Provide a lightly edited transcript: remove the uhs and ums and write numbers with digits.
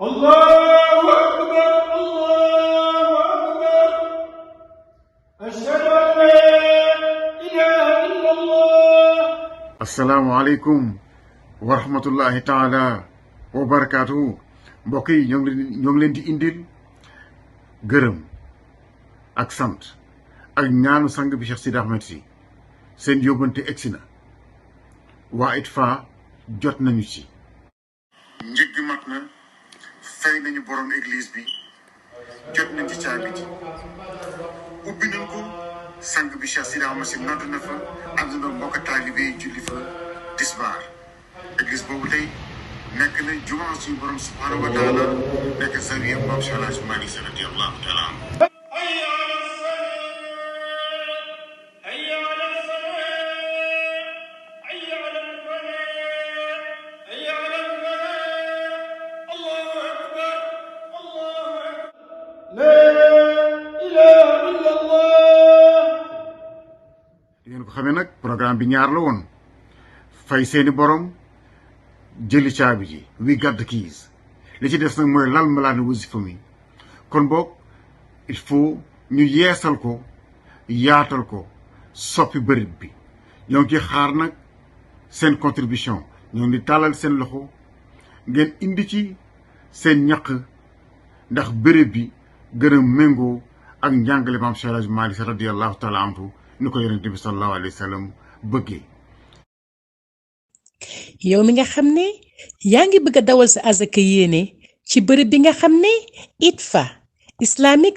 الله أكبر الله أكبر أشهد أن لا إله إلا الله. assalaamu aleykum wa rahmatullahi taala wa barakaatuhu. mbokk yi ñoo ngi leen di indil gërëm ak sant ak ñaanu sang bi Cheikh Sidi Ahmed Sy. seen yóbbante egsi na. waa ITFA jot nañu ci. njëg gi mat na, fay nañu borom église bi, jot nañ ci caabi ji, ubbi nañ ko. sang bi Cheikh Sidi Ahmed Sy nodd na fa, ànd na mbokk taalibe yi julli fa tisbaar. église boobu tey nekk na jumaa suñu borom subhaanahu wa taala, nekk zawiya Maam Cheikh El Hadji Malick Sy radiyallahu taala anhu. ngeen ko xamee nag programme bi ñaar la woon: fay seeni borom, jëli caabi ji, we got the keys. li ci des nag mooy lal malaani wasifa mi. kon boog il faut ñu yeesal ko, yaatal ko, soppi bërëb bi. ñoo ngi xaar nag seen contribution. ñoo ngi tàllal seen loxo ngeen indi ci seen ñaq, ndax bërëb bi gën a méngoo ak njàngale Maam Cheikh El Hadji Malick Sy radiyallahu taala anhu ni ko yonent bi sallallahu alayhi wa sallam bëggee. yow mi nga xam ne yaa ngi bëgg a dawal sa azaka yéene ci bërëb bi nga xam ne ITFA Islamic